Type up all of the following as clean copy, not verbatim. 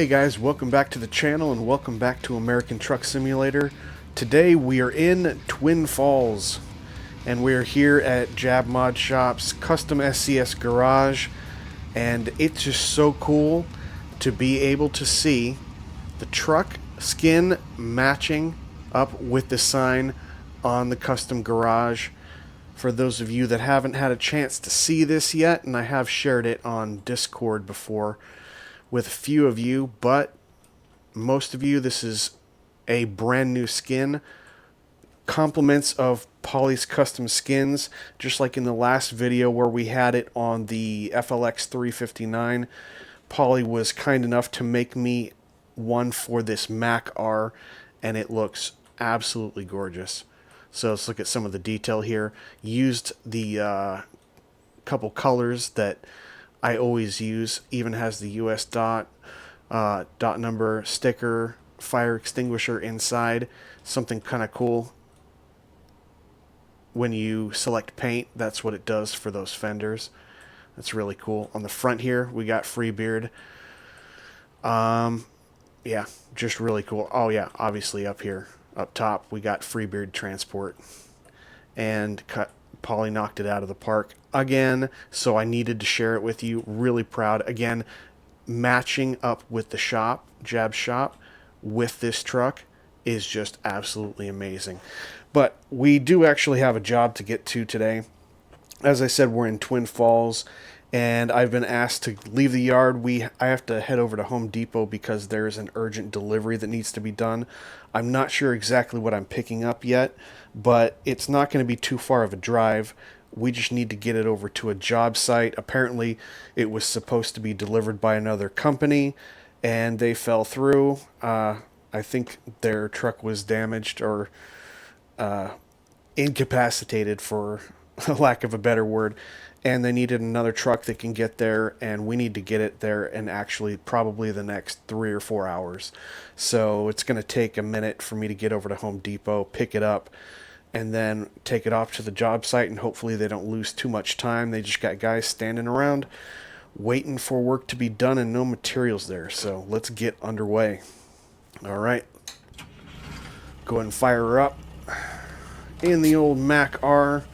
Hey guys, welcome back to the channel and welcome back to American Truck Simulator. Today we are in Twin Falls and we're here at Jab Modshop's custom SCS garage, and it's just so cool to be able to see the truck skin matching up with the sign on the custom garage. For those of you that haven't had a chance to see this yet, and I have shared it on Discord before with a few of you, but most of you, this is a brand new skin. Compliments of Pauly's custom skins, just like in the last video where we had it on the FLX 359. Pauly was kind enough to make me one for this Mack R, and it looks absolutely gorgeous. So let's look at some of the detail here. Used the couple colors that I always use. Even has the US dot number sticker, fire extinguisher inside. Something kind of cool. When you select paint, that's what it does for those fenders. That's really cool. On the front here, we got FreeBeard. Yeah, just really cool. Oh yeah, obviously up here, up top, we got FreeBeard Transport. And Pauly knocked it out of the park again, so I needed to share it with you. Really proud. Again, matching up with the shop, Jab shop, with this truck is just absolutely amazing. But we do actually have a job to get to today. As I said, we're in Twin Falls, and I've been asked to leave the yard. I have to head over to Home Depot because there's an urgent delivery that needs to be done. I'm not sure exactly what I'm picking up yet, but it's not going to be too far of a drive. We just need to get it over to a job site. Apparently, it was supposed to be delivered by another company, and they fell through. I think their truck was damaged or incapacitated, for lack of a better word, and they needed another truck that can get there, and we need to get it there in actually probably the next 3 or 4 hours. So it's going to take a minute for me to get over to Home Depot, pick it up, and then take it off to the job site, and hopefully they don't lose too much time. They just got guys standing around waiting for work to be done and no materials there. So let's get underway. All right, go ahead and fire her up in the old Mack R.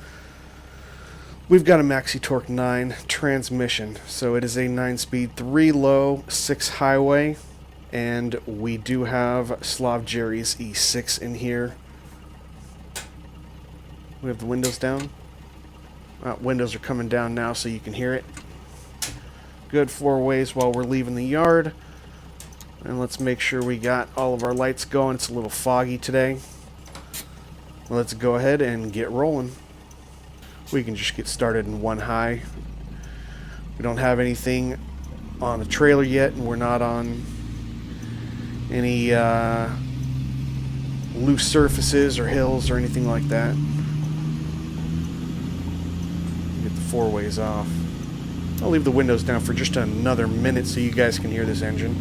We've got a Maxitorque 9 transmission, so it is a 9-speed, 3 low, 6 highway, and we do have Slav Jerry's E6 in here. We have the windows down. Windows are coming down now so you can hear it. Good 4 ways while we're leaving the yard. And let's make sure we got all of our lights going. It's a little foggy today. Let's go ahead and get rolling. We can just get started in 1 high. We don't have anything on the trailer yet, and we're not on any loose surfaces or hills or anything like that. Get the 4 ways off. I'll leave the windows down for just another minute so you guys can hear this engine.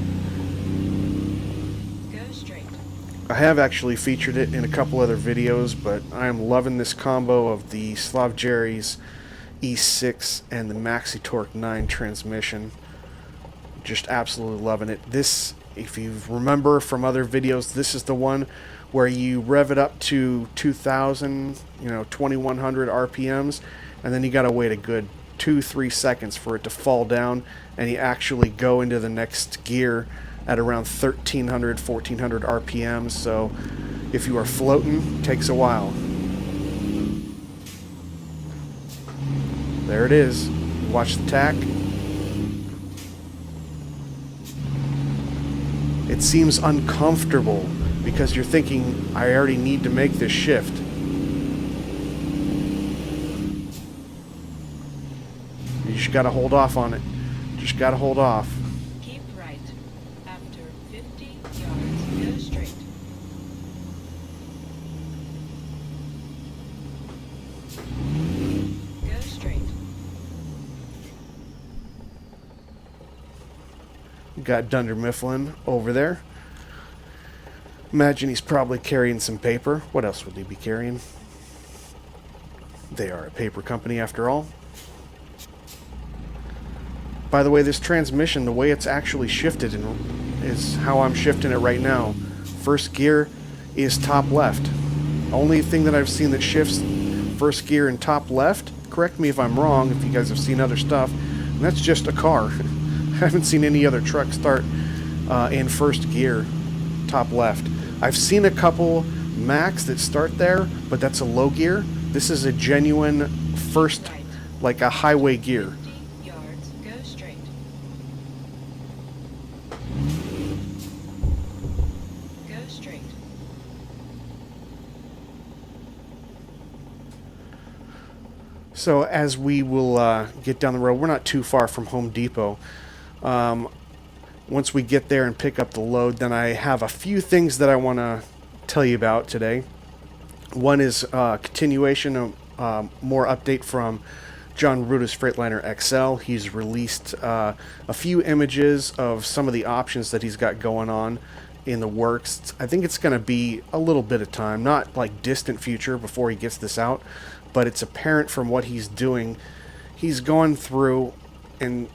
I have actually featured it in a couple other videos, but I am loving this combo of the Slav Jerry's E6 and the Maxitorque 9 transmission. Just absolutely loving it. This, if you remember from other videos, this is the one where you rev it up to 2,000, 2,100 RPMs, and then you gotta wait a good 2-3 seconds for it to fall down, and you actually go into the next gear at around 1,300, 1,400 RPMs. So if you are floating, it takes a while. There it is. Watch the tack. It seems uncomfortable because you're thinking, I already need to make this shift. You just gotta hold off on it. Just gotta hold off. Got Dunder Mifflin over there. Imagine he's probably carrying some paper. What else would he be carrying? They are a paper company after all. By the way, this transmission, the way it's actually shifted is how I'm shifting it right now. First gear is top left. Only thing that I've seen that shifts first gear and top left, correct me if I'm wrong if you guys have seen other stuff, and that's just a car. I haven't seen any other truck start in first gear, top left. I've seen a couple Macks that start there, but that's a low gear. This is a genuine first, like a highway gear. So as we will get down the road, we're not too far from Home Depot. Once we get there and pick up the load, then I have a few things that I want to tell you about today. One is continuation of more update from John Ruta's Freightliner XL. He's released a few images of some of the options that he's got going on in the works. I think it's going to be a little bit of time, not like distant future before he gets this out, but it's apparent from what he's doing. He's going through and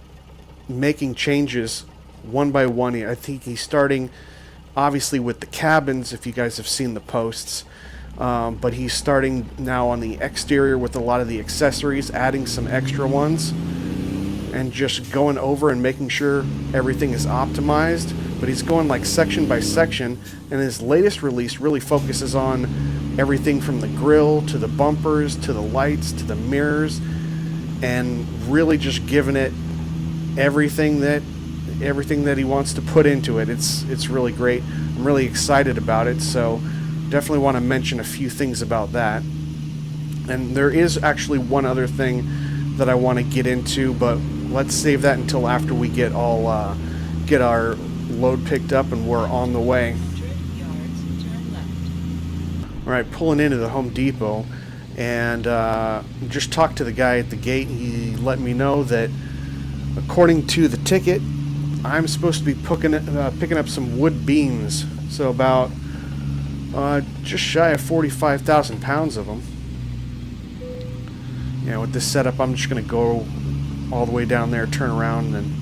making changes one by one. I think he's starting obviously with the cabins, if you guys have seen the posts, but he's starting now on the exterior with a lot of the accessories, adding some extra ones and just going over and making sure everything is optimized. But he's going like section by section, and his latest release really focuses on everything from the grill to the bumpers to the lights to the mirrors, and really just giving it everything that he wants to put into it. It's really great. I'm really excited about it, so definitely want to mention a few things about that. And there is actually one other thing that I want to get into, but let's save that until after we get all get our load picked up and we're on the way. Alright, pulling into the Home Depot, and just talked to the guy at the gate. He let me know that according to the ticket, I'm supposed to be picking up some wood beams, so about just shy of 45,000 pounds of them. Yeah, with this setup, I'm just going to go all the way down there, turn around, and then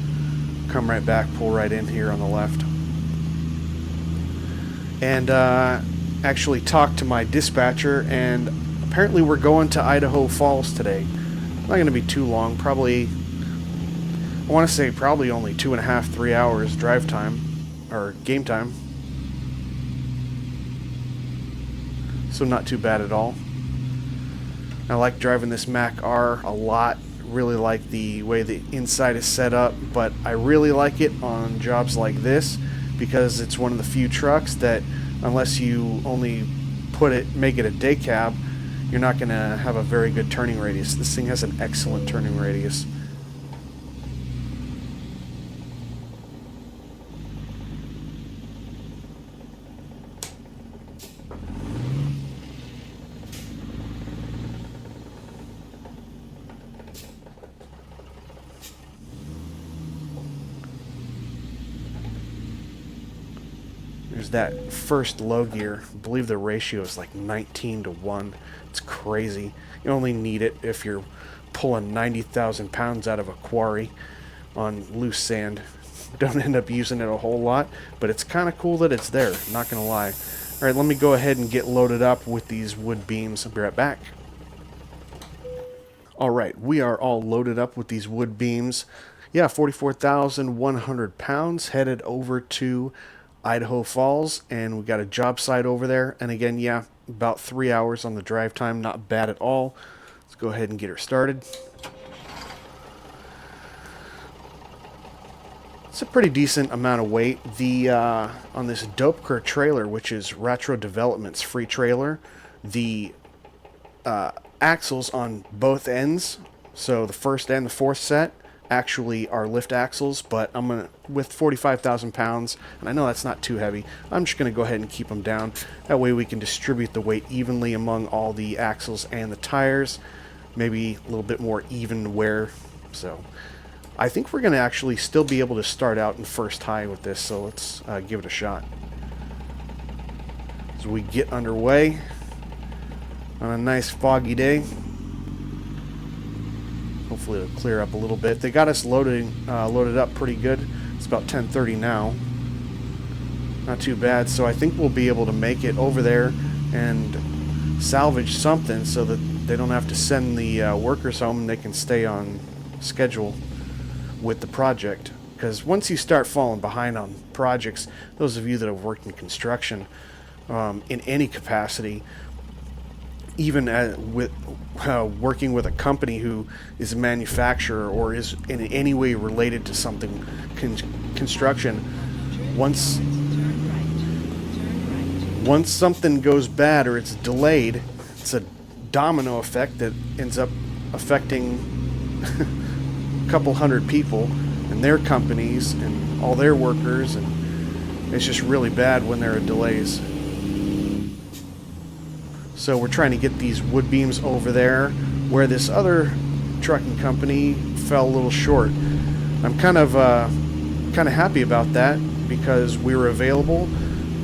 come right back, pull right in here on the left. And actually talked to my dispatcher, and apparently we're going to Idaho Falls today. Not going to be too long, probably, I want to say probably only 2.5, 3 hours drive time, or game time. So not too bad at all. I like driving this Mack R a lot. Really like the way the inside is set up, but I really like it on jobs like this because it's one of the few trucks that, unless you only make it a day cab, you're not going to have a very good turning radius. This thing has an excellent turning radius. There's that first low gear. I believe the ratio is like 19-1. It's crazy. You only need it if you're pulling 90,000 pounds out of a quarry on loose sand. Don't end up using it a whole lot, but it's kind of cool that it's there, not gonna lie. Alright, let me go ahead and get loaded up with these wood beams. I'll be right back. Alright, we are all loaded up with these wood beams. Yeah, 44,100 pounds, headed over to Idaho Falls, and we got a job site over there. And again, yeah, about 3 hours on the drive time, not bad at all. Let's go ahead and get her started. It's a pretty decent amount of weight. The on this Dopeker trailer, which is Retro Development's free trailer, the axles on both ends, so the first and the fourth set, actually are lift axles, but I'm gonna, with 45,000 pounds, and I know that's not too heavy, I'm just gonna go ahead and keep them down. That way we can distribute the weight evenly among all the axles and the tires, maybe a little bit more even wear. So I think we're gonna actually still be able to start out in first high with this, so let's give it a shot. As we get underway on a nice foggy day. Hopefully it'll clear up a little bit. They got us loaded up pretty good. It's about 10:30 now. Not too bad. So I think we'll be able to make it over there and salvage something so that they don't have to send the workers home and they can stay on schedule with the project. Because once you start falling behind on projects, those of you that have worked in construction in any capacity, even with working with a company who is a manufacturer or is in any way related to something construction, once something goes bad or it's delayed, it's a domino effect that ends up affecting a couple hundred people and their companies and all their workers, and it's just really bad when there are delays. So we're trying to get these wood beams over there where this other trucking company fell a little short. I'm kind of happy about that because we were available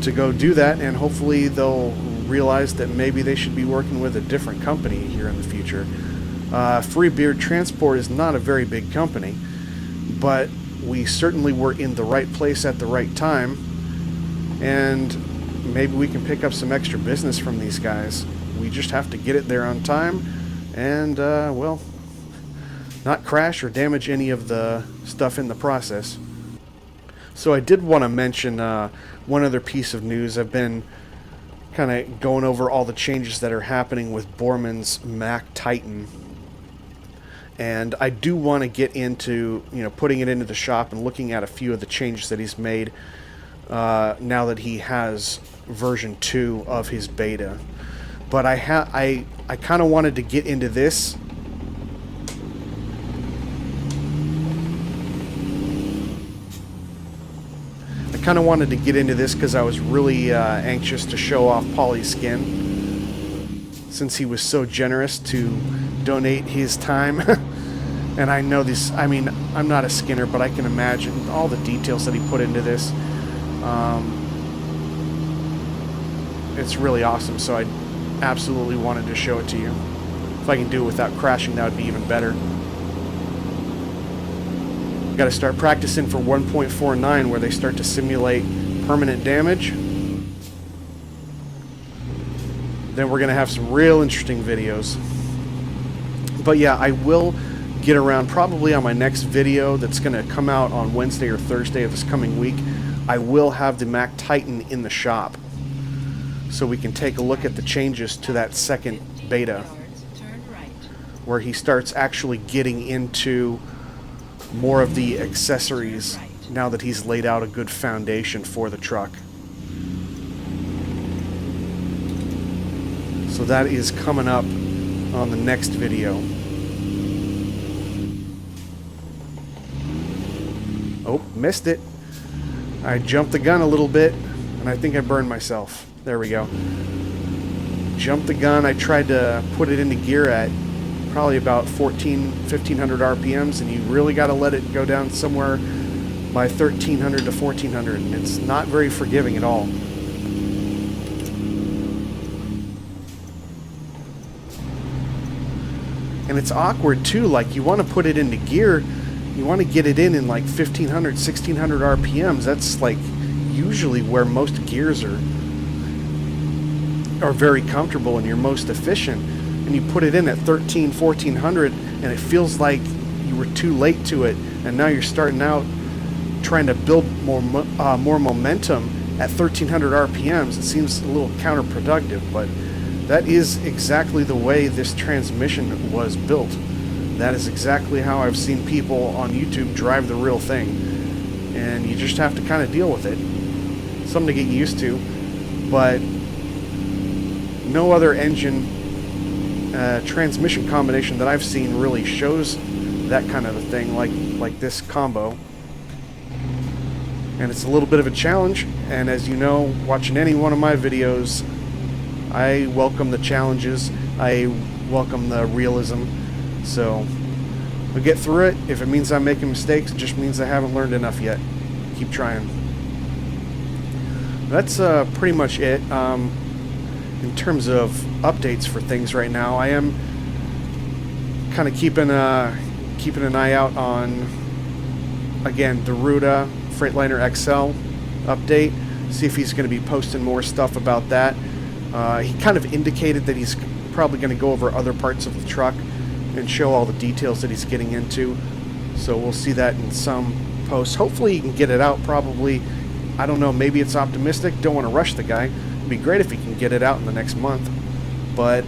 to go do that, and hopefully they'll realize that maybe they should be working with a different company here in the future. FreeBeard Transport is not a very big company, but we certainly were in the right place at the right time, and maybe we can pick up some extra business from these guys. We just have to get it there on time and, well, not crash or damage any of the stuff in the process. So I did want to mention one other piece of news. I've been kind of going over all the changes that are happening with Borman's Mack Titan. And I do want to get into, putting it into the shop and looking at a few of the changes that he's made now that he has version 2 of his beta. But I kind of wanted to get into this. I kind of wanted to get into this because I was really anxious to show off Pauly's skin, since he was so generous to donate his time. And I know this, I mean, I'm not a skinner, but I can imagine all the details that he put into this. It's really awesome, so I absolutely wanted to show it to you. If I can do it without crashing, that would be even better. Got to start practicing for 1.49 where they start to simulate permanent damage. Then we're going to have some real interesting videos. But yeah, I will get around probably on my next video that's going to come out on Wednesday or Thursday of this coming week. I will have the Mack Titan in the shop so we can take a look at the changes to that second beta where he starts actually getting into more of the accessories now that he's laid out a good foundation for the truck. So that is coming up on the next video. Oh, missed it. I jumped the gun a little bit and I think I burned myself. There we go. Jumped the gun. I tried to put it into gear at probably about 1500 RPMs, and you really got to let it go down somewhere by 1300 to 1400, and it's not very forgiving at all. And it's awkward too, like you want to put it into gear, you want to get it in like 1500, 1600 RPMs. That's like usually where most gears are very comfortable and you're most efficient. And you put it in at 1400 and it feels like you were too late to it, and now you're starting out trying to build more momentum at 1300 RPMs. It seems a little counterproductive, but that is exactly the way this transmission was built. That is exactly how I've seen people on YouTube drive the real thing, and you just have to kind of deal with it. Something to get used to, but no other engine transmission combination that I've seen really shows that kind of a thing like this combo. And it's a little bit of a challenge, and as you know, watching any one of my videos, I welcome the challenges, I welcome the realism. So I'll get through it. If it means I'm making mistakes, it just means I haven't learned enough yet. Keep trying. That's pretty much it. In terms of updates for things right now, I am kind of keeping an eye out on, again, the Ruta Freightliner XL update, See if he's going to be posting more stuff about that. He kind of indicated that he's probably going to go over other parts of the truck and show all the details that he's getting into. So we'll see that in some posts. Hopefully he can get it out probably, I don't know, maybe it's optimistic. Don't want to rush the guy. It'd be great if he can get it out in the next month. But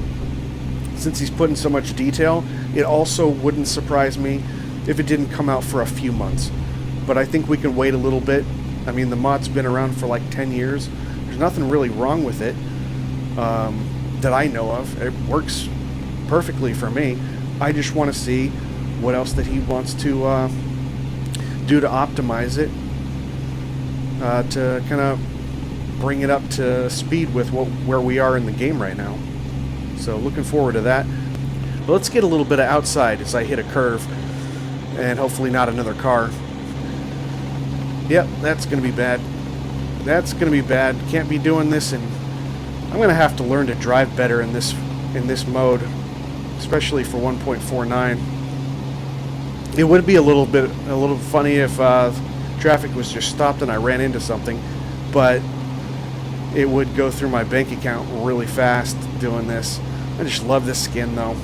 since he's putting so much detail, it also wouldn't surprise me if it didn't come out for a few months. But I think we can wait a little bit. I mean, the mod's been around for like 10 years. There's nothing really wrong with it that I know of. It works perfectly for me. I just want to see what else that he wants to do to optimize it, to kind of bring it up to speed with where we are in the game right now. So looking forward to that. But let's get a little bit of outside as I hit a curve, and hopefully not another car. Yep, that's going to be bad. That's going to be bad. Can't be doing this, and I'm going to have to learn to drive better in this mode, especially for 1.49. It would be a little funny if traffic was just stopped and I ran into something, but it would go through my bank account really fast doing this. I just love this skin though.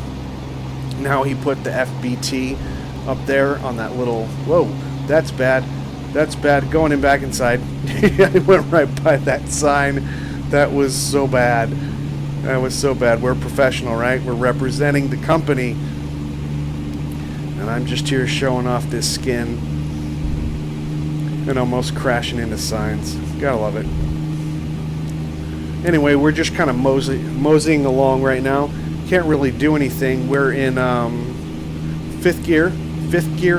Now he put the FBT up there on that little, whoa, that's bad. That's bad. Going in back inside. I went right by that sign. That was so bad. That was so bad. We're professional, right? We're representing the company. And I'm just here showing off this skin and almost crashing into signs. Gotta love it. Anyway, we're just kind of moseying along right now. Can't really do anything. We're in fifth gear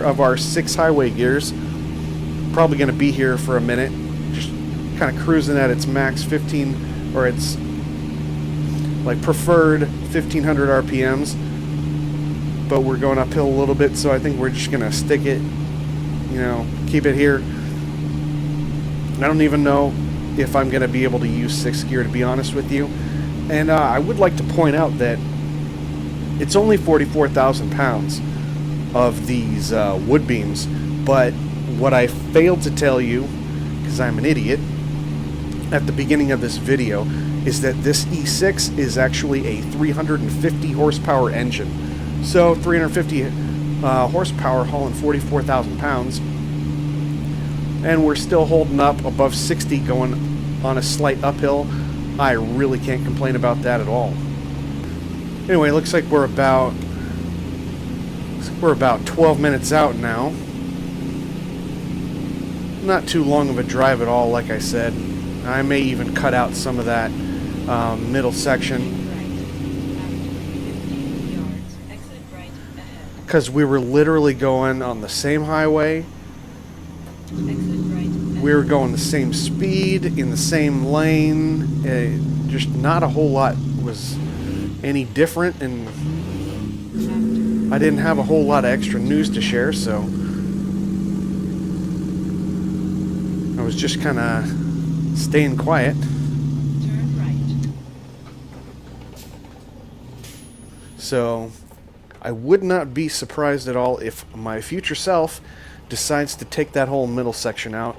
of our 6 highway gears. Probably going to be here for a minute, just kind of cruising at its max 15, or its like preferred 1500 RPMs, but we're going uphill a little bit, so I think we're just going to stick it, you know, keep it here. I don't even know if I'm going to be able to use 6th gear, to be honest with you. And I would like to point out that it's only 44,000 pounds of these wood beams, but what I failed to tell you, because I'm an idiot, at the beginning of this video, is that this E6 is actually a 350 horsepower engine. So 350 horsepower hauling 44,000 pounds, and we're still holding up above 60 going on a slight uphill. I really can't complain about that at all. Anyway, looks like we're about 12 minutes out now. Not too long of a drive at all, like I said. I may even cut out some of that middle section, because we were literally going on the same highway. We were going the same speed in the same lane. Just not a whole lot was any different, and I didn't have a whole lot of extra news to share, so I was just kind of staying quiet. Turn right. So I would not be surprised at all if my future self decides to take that whole middle section out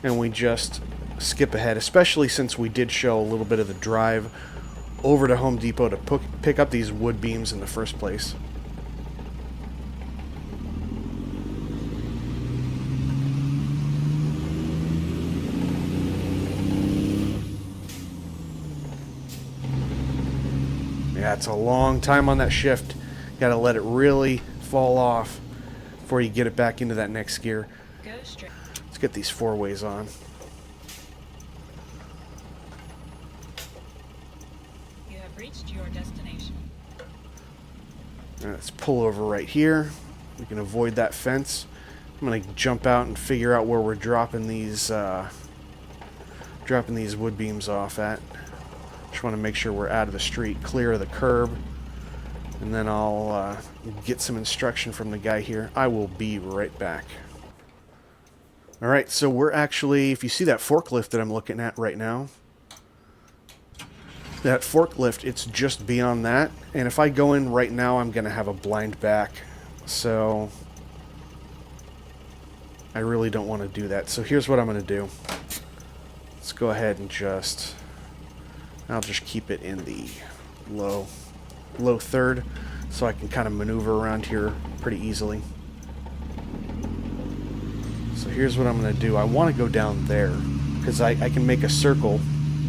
and we just skip ahead, especially since we did show a little bit of the drive over to Home Depot to pick up these wood beams in the first place. Yeah, it's a long time on that shift. Gotta let it really fall off before you get it back into that next gear. Go straight. Let's get these 4-ways on. You have reached your destination. Let's pull over right here. We can avoid that fence. I'm gonna jump out and figure out where we're dropping these wood beams off at. Just want to make sure we're out of the street, clear of the curb, and then I'll get some instruction from the guy here. I will be right back. Alright, so we're actually, if you see that forklift that I'm looking at right now, that forklift, it's just beyond that, and if I go in right now, I'm going to have a blind back, so I really don't want to do that. So here's what I'm going to do. Let's go ahead and I'll just keep it in the low third so I can kind of maneuver around here pretty easily. So here's what I'm going to do. I want to go down there because I can make a circle,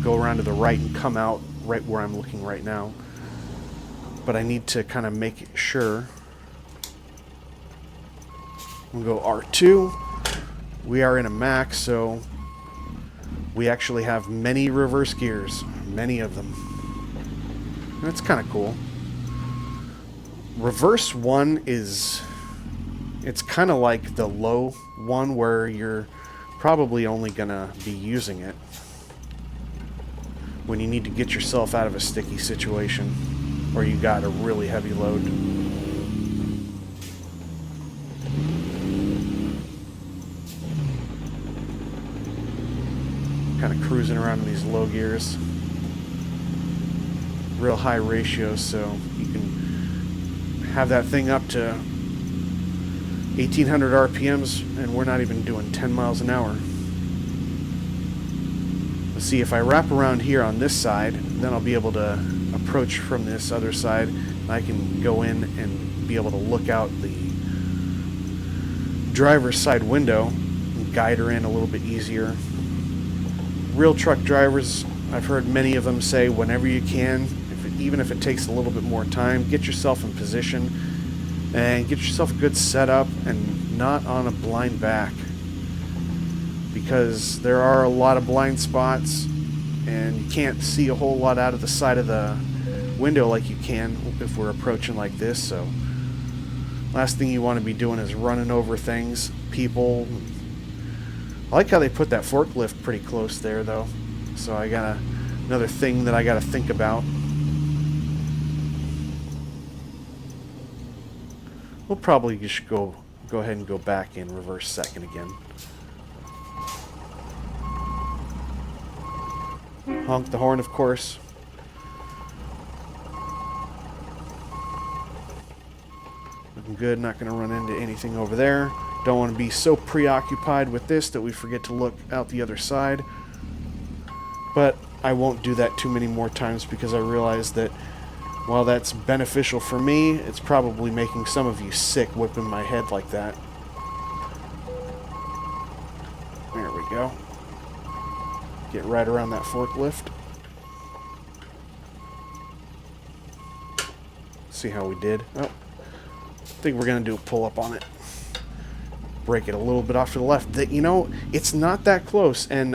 go around to the right and come out right where I'm looking right now. But I need to kind of make sure. We'll go R2. We are in a Mack, so we actually have many reverse gears. Many of them. That's kind of cool. Reverse 1 is... It's kind of like the low one where you're probably only going to be using it when you need to get yourself out of a sticky situation or you got a really heavy load. Kind of cruising around in these low gears. Real high ratios, so you can have that thing up to 1800 RPMs and we're not even doing 10 miles an hour. Let's see, if I wrap around here on this side, then I'll be able to approach from this other side. I can go in and be able to look out the driver's side window and guide her in a little bit easier. Real truck drivers, I've heard many of them say whenever you can, even if it takes a little bit more time, get yourself in position and get yourself a good setup and not on a blind back, because there are a lot of blind spots and you can't see a whole lot out of the side of the window like you can if we're approaching like this. So last thing you want to be doing is running over things, people. I like how they put that forklift pretty close there though, so I got another thing that I got to think about. We'll probably just go ahead and go back in reverse second again. Honk the horn, of course. Looking good, not going to run into anything over there. Don't want to be so preoccupied with this that we forget to look out the other side. But I won't do that too many more times because I realize that while that's beneficial for me, it's probably making some of you sick whipping my head like that. There we go. Get right around that forklift. See how we did. Oh, I think we're going to do a pull-up on it. Break it a little bit off to the left. You know, it's not that close, and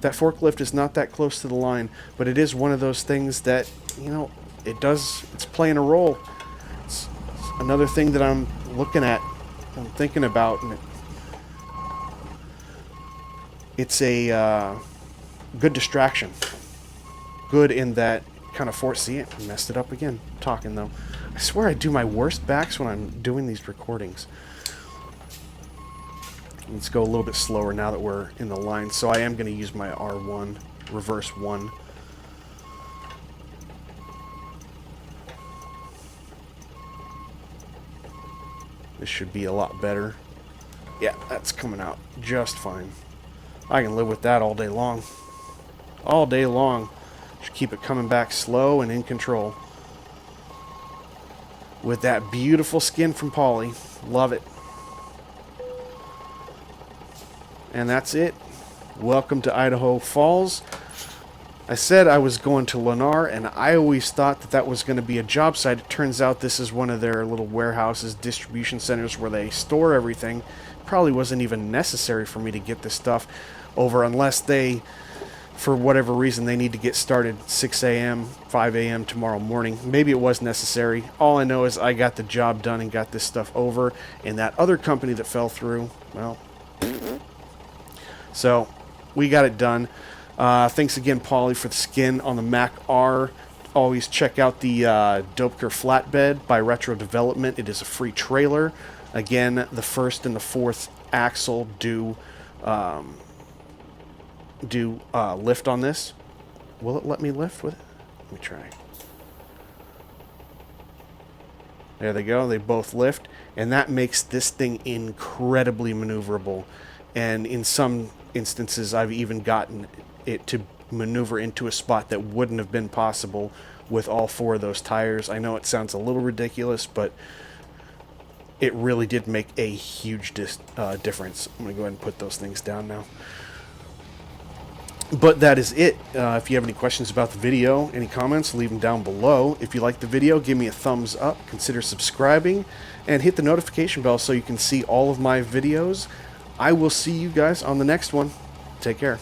that forklift is not that close to the line, but it is one of those things that, you know, it's playing a role. It's another thing that I'm looking at, I'm thinking about, and it's a good distraction. Good in that kind of force. See it? I messed it up again. Talking though. I swear I do my worst backs when I'm doing these recordings. Let's go a little bit slower now that we're in the line. So I am going to use my R1, reverse 1. This should be a lot better. Yeah, that's coming out just fine. I can live with that all day long. All day long. Just keep it coming back slow and in control. With that beautiful skin from Pauly. Love it. And that's it. Welcome to Idaho Falls. I said I was going to Lennar, and I always thought that was going to be a job site. It turns out this is one of their little warehouses, distribution centers where they store everything. Probably wasn't even necessary for me to get this stuff over unless they, for whatever reason, they need to get started 6 a.m., 5 a.m. tomorrow morning. Maybe it was necessary. All I know is I got the job done and got this stuff over, and that other company that fell through, well, so we got it done. Thanks again, Pauly, for the skin on the Mack R. Always check out the Dopeker Flatbed by Retro Development. It is a free trailer. Again, the first and the fourth axle do lift on this. Will it let me lift with it? Let me try. There they go. They both lift, and that makes this thing incredibly maneuverable. and in some instances I've even gotten it to maneuver into a spot that wouldn't have been possible with all 4 of those tires. I know it sounds a little ridiculous, but it really did make a huge difference. I'm going to go ahead and put those things down now. But that is it. If you have any questions about the video, any comments, leave them down below. If you like the video, give me a thumbs up, consider subscribing, and hit the notification bell so you can see all of my videos. I will see you guys on the next one. Take care.